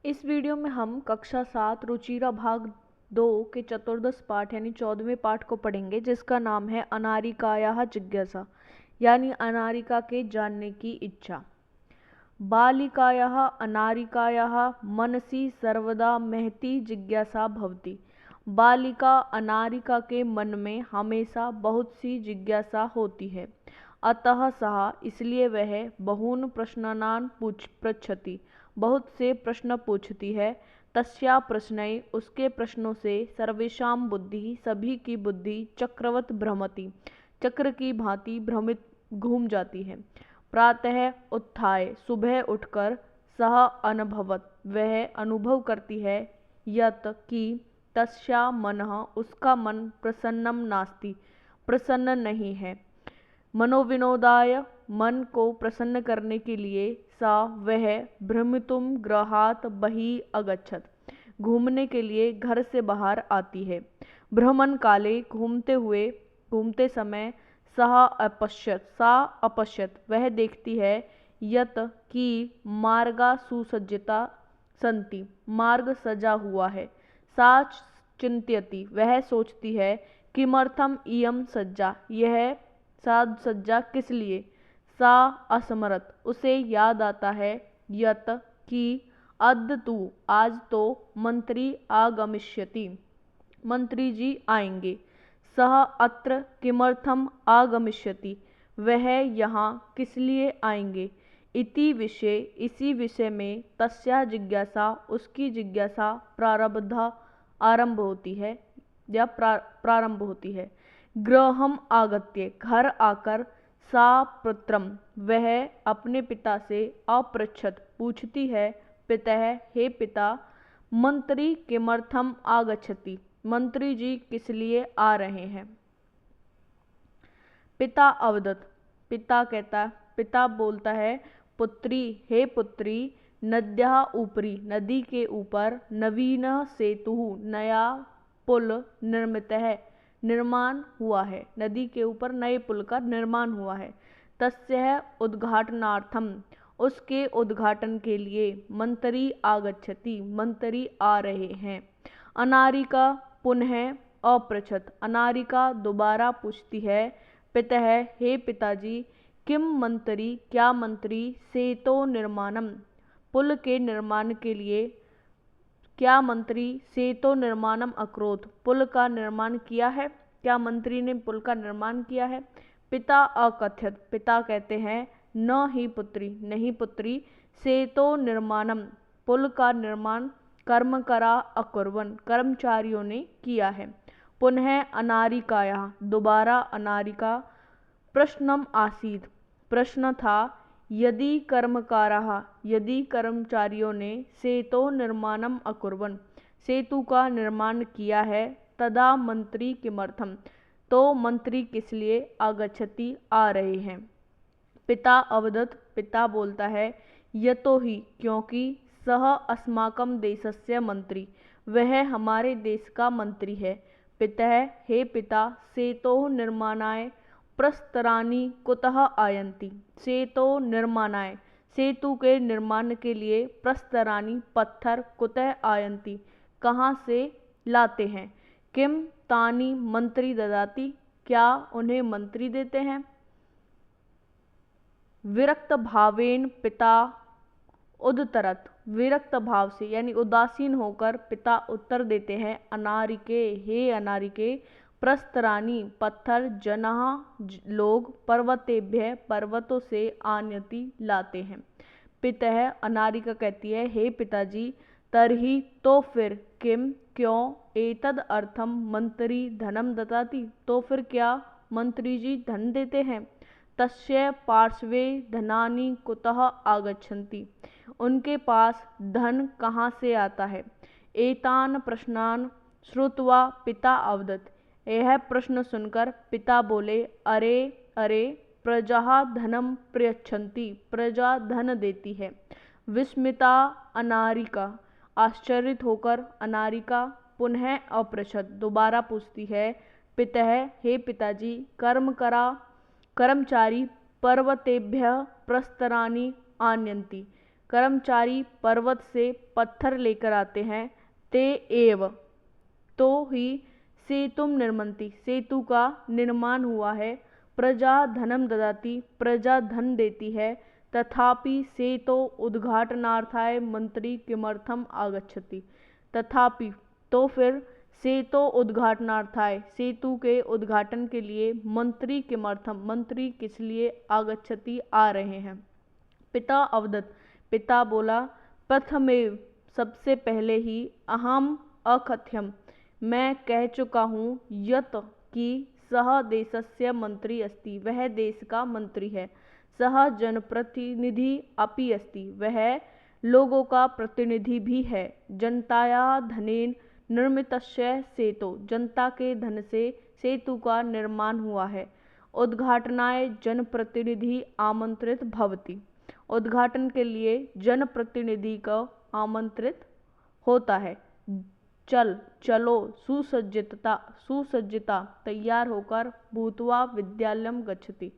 इस वीडियो में हम कक्षा 7 रुचिरा भाग 2 के चतुर्दश पाठ यानी 14वें पाठ को पढ़ेंगे, जिसका नाम है अनारिकायाः जिज्ञासा यानी अनारिका के जानने की इच्छा। बालिकायाः अनारिकायाः मनसि सर्वदा महती जिज्ञासा भवति। बालिका अनारिका के मन में हमेशा बहुत सी जिज्ञासा होती है। अतः सः इसलिए वह बहून् प्रश्नान् पृच्छति, बहुत से प्रश्न पूछती है। तस्या प्रश्नै उसके प्रश्नों से सर्वेषां बुद्धि सभी की बुद्धि चक्रवत् भ्रमति, चक्र की भांति भ्रमित घूम जाती है। प्रातः उत्थाय सुबह उठकर सह अनुभवत वह अनुभव करती है, यत् कि तस्या मनः उसका मन प्रसन्नं नास्ति, प्रसन्न नहीं है। मनोविनोदाय मन को प्रसन्न करने के लिए सा वह भ्रमितुं गृहात् बहिः अगच्छत्, घूमने के लिए घर से बाहर आती है। भ्रमण काले घूमते समय सा अपश्यत वह देखती है, यत् कि मार्गा सुसज्जिता सन्ति, मार्ग सजा हुआ है। सा चिंत्यति वह सोचती है, किमर्थम इयं सज्जा, यह साज सज्जा किस लिए। सा अस्मरत उसे याद आता है, यत् कि अद्य तु आज तो मंत्री आगमिष्यति, मंत्री जी आएंगे। सः अत्र किमर्थम आगमिष्यति, वह यहाँ किस लिए आएंगे। इति विषय इसी विषय में तस्या जिज्ञासा उसकी जिज्ञासा आरंभ होती है या प्रारंभ होती है। गृहम् आगत्य घर आकर सा पुत्रम वह अपने पिता से अपृच्छत पूछती है, पितः हे पिता, मंत्री किमर्थम आगच्छति, मंत्री जी किस लिए आ रहे हैं। पिता अवदत् पिता बोलता है, पुत्री हे पुत्री, नद्याः उपरि नदी के ऊपर नवीनः सेतुः नया पुल निर्माण हुआ है, नदी के ऊपर नए पुल का निर्माण हुआ है। तस्य उद्घाटनार्थम उसके उद्घाटन के लिए मंत्री आगच्छति मंत्री आ रहे हैं। अनारिका पुनः अपृच्छत अनारिका दोबारा पूछती है, पितः हे पिताजी, किम मंत्री क्या मंत्री सेतो निर्माणम पुल के निर्माण के लिए क्या मंत्री सेतो निर्माणम अकरोत् पुल का निर्माण किया है, क्या मंत्री ने पुल का निर्माण किया है। पिता अकथयत पिता कहते हैं, न ही पुत्री नहीं पुत्री, सेतो निर्माणम पुल का निर्माण कर्मकरा अकुर्वन् कर्मचारियों ने किया है। पुनः अनारिकायाः दोबारा अनारिका प्रश्नम आसीत् प्रश्न था, यदि कर्मकाराः यदि कर्मचारियों ने सेतो निर्माणम अकुर्वन् सेतु का निर्माण किया है, तदा मंत्री किमर्थम तो मंत्री किस लिए आगच्छति आ रहे हैं। पिता अवदत् पिता बोलता है, यतो ही क्योंकि सः अस्माकं देशस्य मंत्री वह हमारे देश का मंत्री है। पितः हे पिता, सेतोः निर्माणाय प्रस्तराणि कुतः आयन्ति सेतो निर्माणाय सेतु के निर्माण के लिए प्रस्तराणि पत्थर कुतः आयन्ति कहाँ से लाते हैं। किम तानि मंत्री ददाति क्या उन्हें मंत्री देते हैं। विरक्त भावेन पिता उद्धरत विरक्त भाव से यानी उदासीन होकर पिता उत्तर देते हैं, अनारिके हे अनारिके, प्रस्तराणि पत्थर जनाः लोग पर्वतेभ्य पर्वतों से आनयति लाते हैं। पितः अनारिका कहती है, हे पिताजी, तर्हि तो फिर किम क्यों एतद अर्थम मंत्री धनम ददाति तो फिर क्या मंत्री जी धन देते हैं। तस्य पार्श्वे धनानि कुतः आगच्छन्ति उनके पास धन कहाँ से आता है। एतान प्रश्नान श्रुत्वा पिता अवदत् यह प्रश्न सुनकर पिता बोले, अरे अरे, प्रजा धनम प्रयच्छन्ति प्रजा धन देती है। विस्मिता अनारिका आश्चर्यित होकर अनारिका पुनः अपृच्छत दोबारा पूछती है, पितः हे पिताजी, कर्मचारी पर्वतेभ्यः प्रस्तराणि आनयन्ति कर्मचारी पर्वत से पत्थर लेकर आते हैं। ते एव तो ही सेतुम निर्मन्ति सेतु का निर्माण हुआ है। प्रजा धनम ददाति प्रजा धन देती है। तथापि सेतो उद्घाटनार्थाय मंत्री किमर्थम आगच्छति तथापि तो फिर सेतो उद्घाटनार्थाय सेतु के उद्घाटन के लिए मंत्री किमर्थम मंत्री किस लिए आगच्छति आ रहे हैं। पिता अवदत् पिता बोला प्रथमेव सबसे पहले ही अहम अकथ्यम मैं कह चुका हूँ यत कि सह देशस्य मंत्री अस्ति वह देश का मंत्री है। सह जनप्रतिनिधि अपि अस्ति वह लोगों का प्रतिनिधि भी है। जनताया धनेन निर्मितस्य सेतु जनता के धन से सेतु का निर्माण हुआ है। उद्घाटनाय जनप्रतिनिधि आमंत्रित भवति उद्घाटन के लिए जनप्रतिनिधि को आमंत्रित होता है। चलो सुसज्जिता तैयार होकर भूत्वा विद्यालयम गच्छति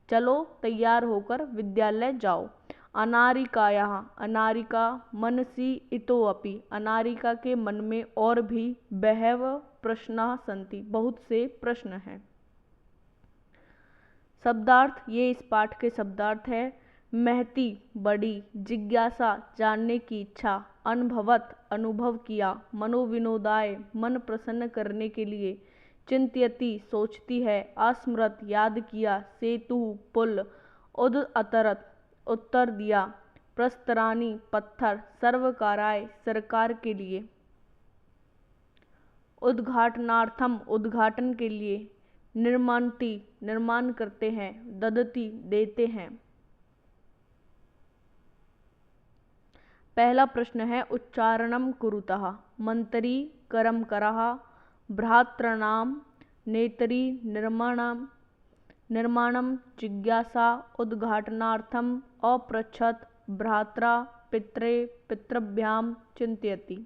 चलो तैयार होकर विद्यालय जाओ। अनारिकायाः अनारिका मनसि इतोऽपि अनारिका के मन में और भी बहव प्रश्नाः सन्ति बहुत से प्रश्न हैं। शब्दार्थ ये इस पाठ के शब्दार्थ है। महती बड़ी, जिज्ञासा जानने की इच्छा, अनुभवत अनुभव किया, मनोविनोदाय मन प्रसन्न करने के लिए, चिंत्यति सोचती है, अस्मृत याद किया, सेतु पुल, उद अतरत उत्तर दिया, प्रस्तरानी पत्थर, सर्वकाराय सरकार के लिए, उद्घाटनार्थम उद्घाटन के लिए, निर्मान्ति निर्माण करते हैं, ददति देते हैं। पहला प्रश्न है उच्चारणम कुरुतः मंत्री करम करः भ्रातॄणां नेतरी निर्माणम जिज्ञासा उद्घाटनार्थम अपृच्छत भ्रात्रा पित्रे पितृभ्यां चिंतयति।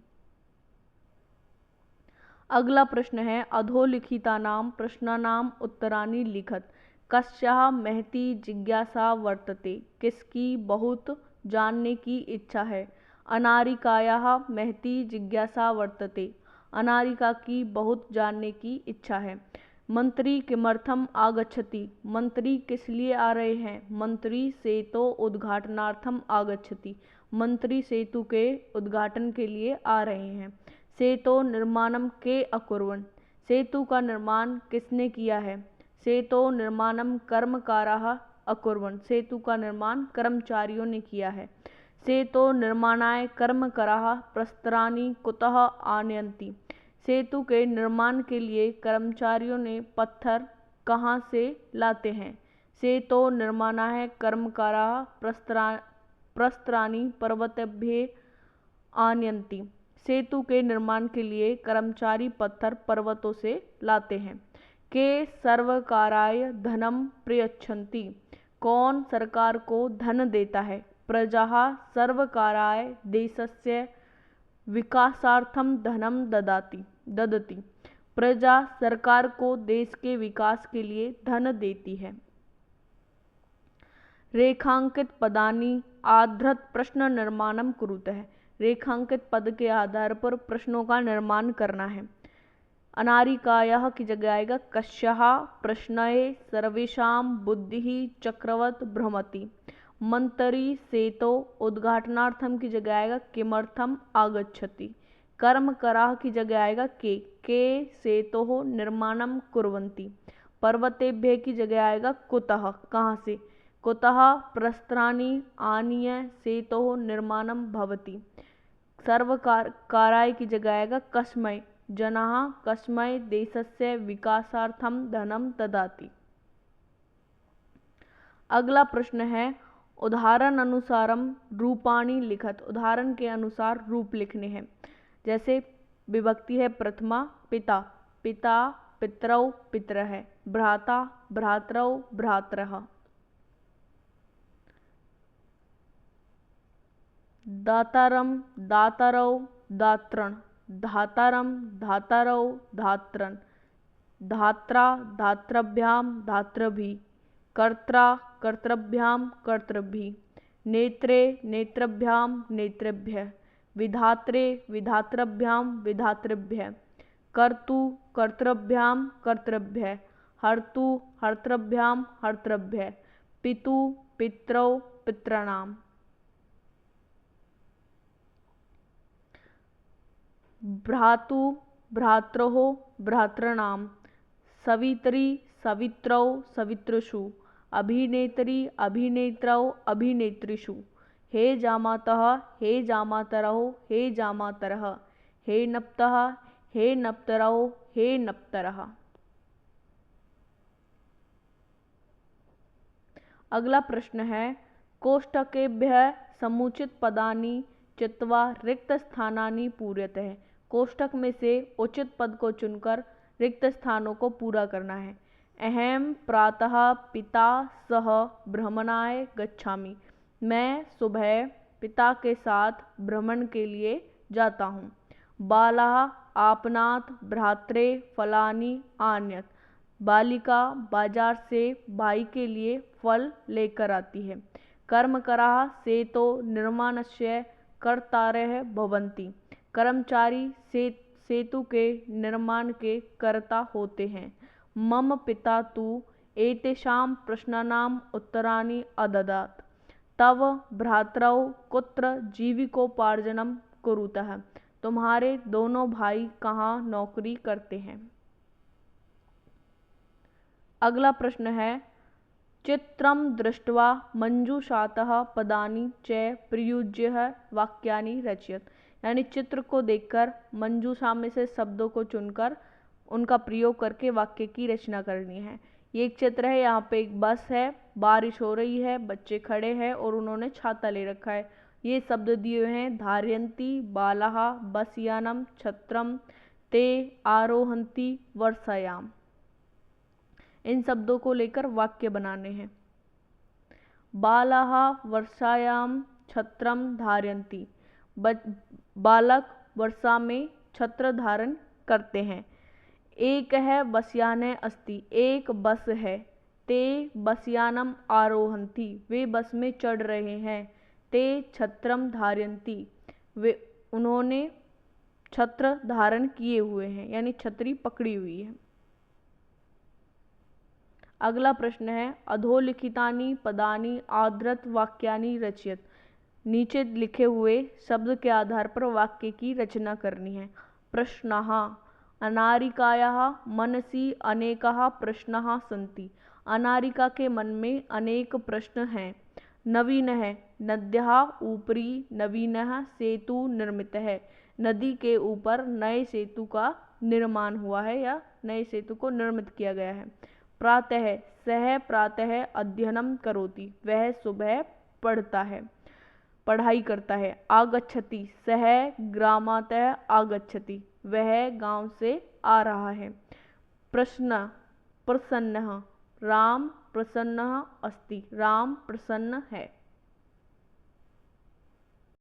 अगला प्रश्न है अधोलिखितानां प्रश्नानां उत्तराणि लिखत। कस्याः महती जिज्ञासा वर्तते किसकी बहुत जानने की इच्छा है। अनारिकायाः महती जिज्ञासा वर्तते अनारिका की बहुत जानने की इच्छा है। मंत्री किमर्थम आगच्छति मंत्री किस लिए आ रहे हैं। मंत्री सेतो उद्घाटनार्थम आगच्छति मंत्री सेतु के उद्घाटन के लिए आ रहे हैं। सेतो निर्माणम के अकुर्वन् सेतु का निर्माण किसने किया है। सेतो निर्माणम कर्मकाराः अकुर्वन् सेतु का निर्माण कर्मचारियों ने किया है। सेतो निर्माणाय कर्मकराः प्रस्तराणि कुतः आनयन्ति सेतु के निर्माण के लिए कर्मचारियों ने पत्थर कहाँ से लाते हैं। सेतो निर्माणाय कर्मकाराः प्रस्तराणि पर्वतेभ्यः आनयन्ति सेतु के निर्माण के लिए कर्मचारी पत्थर पर्वतों से लाते हैं। के सर्वकाराय धनम प्रयच्छन्ति कौन सरकार को धन देता है। प्रजाः सर्वकाराय देशस्य विकासार्थम धनम ददति प्रजा सरकार को देश के विकास के लिए धन देती है। रेखांकित पदानि आधृत प्रश्न निर्माणम कुरुतः रेखांकित पद के आधार पर प्रश्नों का निर्माण करना है। अनारिकायाः की जगह आएगा कस्याः प्रश्नये सर्वेषां बुद्धिः चक्रवत् भ्रमति। मंत्री सेतो उद्घाटनार्थम की जगह आएगा किमर्थम आगच्छति। कर्मकराः की जगह आएगा के सेतोः निर्माणम कुर्वन्ति। पर्वतेभ्यः की जगह आएगा कुतः कहाँ से। कुतः प्रस्तराणि आनीय सेतोः निर्माणम भवति। सर्वकाराय की जगह आएगा कस्मै जनाः कस्मै देशस्य विकासार्थम धनम ददाति। अगला प्रश्न है उदाहरण अनुसारम रूपाणि लिखत उदाहरण के अनुसार रूप लिखने हैं। जैसे विभक्ति है प्रथमा पिता पिता पितरौ पितरः भ्राता भ्रातरौ भ्रातरः। दातारम दातारौ दातृन् धातारम धातारौ धातृन् धात्रा धातृभ्यां धातृभिः कर्त्रा कर्तृभ्यां कर्तृभिः। नेत्रे नेत्रभ्यां नेत्रेभ्यः, विधात्रे विधातृभ्यां विधातृभ्यः, कर्तु कर्तृभ्यां कर्तृभ्यः, हर्तु हर्तृभ्यां हर्तृभ्यः, पितु पितरौ पितॄणाम्। भ्रातु भ्रातरोः भ्रातॄणां, सवितरी सवित्रौ सवितृषु, अभिनेत्री अभिनेत्रौ अभिनेत्रीषु, हे जामातः हे जामातरौ हे जामातरः, हे नप्तः हे नप्तरौ हे नप्तरः। अगला प्रश्न है, कोष्टकेभ्यः समुचित पदानि चित्वा रिक्त स्थानानि पूरयतः। कोष्टक में से उचित पद को चुनकर रिक्त स्थानों को पूरा करना है। अहम प्रातः पिता सह भ्रमणाय गच्छामि, मैं सुबह पिता के साथ भ्रमण के लिए जाता हूँ। बालः आपणात् भ्रात्रे फलानि आनयत्, बालिका बाजार से भाई के लिए फल लेकर आती है। कर्मकराः सेतो निर्माणस्य कर्तारः भवन्ति, कर्मचारी सेतु के निर्माण के कर्ता होते हैं। मम पिता तु एतेषां प्रश्नानाम् उत्तराणि अददात्, तव भ्रातरौ कुत्र जीविकोपार्जनं कुरुतः, तुम्हारे दोनों भाई कहाँ नौकरी करते हैं। अगला प्रश्न है, चित्रं दृष्ट्वा मंजूषातः पदानि च प्रयुज्य वाक्यानि रचयत। यानी चित्र को देखकर मंजूषा में से शब्दों को चुनकर उनका प्रयोग करके वाक्य की रचना करनी है। ये एक चित्र है, यहाँ पे एक बस है, बारिश हो रही है, बच्चे खड़े हैं और उन्होंने छाता ले रखा है। ये शब्द दिए हुए हैं, धारयन्ति बालाः बसयानं छत्रम ते आरोहन्ति वर्षायाम। इन शब्दों को लेकर वाक्य बनाने हैं। बालाः वर्षायाम छत्रम धारयन्ति, बालक वर्षा में छत्र धारण करते हैं। एक है बसयाने अस्ति, एक बस है। ते बसयानम आरोहन्ति, वे बस में चढ़ रहे हैं। ते छत्रम धारयन्ति, वे उन्होंने छत्र धारण किए हुए हैं, यानी छतरी पकड़ी हुई है। अगला प्रश्न है, अधोलिखितानि पदानि आधृत वाक्यानि रचयत। नीचे लिखे हुए शब्द के आधार पर वाक्य की रचना करनी है। प्रश्नः, अनारिकायाः मनसि अनेकाः प्रश्नाः सन्ति, अनारिका के मन में अनेक प्रश्न हैं। नवीनः, नद्याः उपरि नवीनः सेतु निर्मितः, नदी के ऊपर नए सेतु का निर्माण हुआ है या नए सेतु को निर्मित किया गया है। प्रातः, सः प्रातः अध्ययनं करोति, वह सुबह पढ़ता है, पढ़ाई करता है। आगच्छति, सः ग्रामातः आगच्छति, वह गांव से आ रहा है। प्रश्न, प्रसन्नः, राम प्रसन्नः अस्ति, राम प्रसन्न है।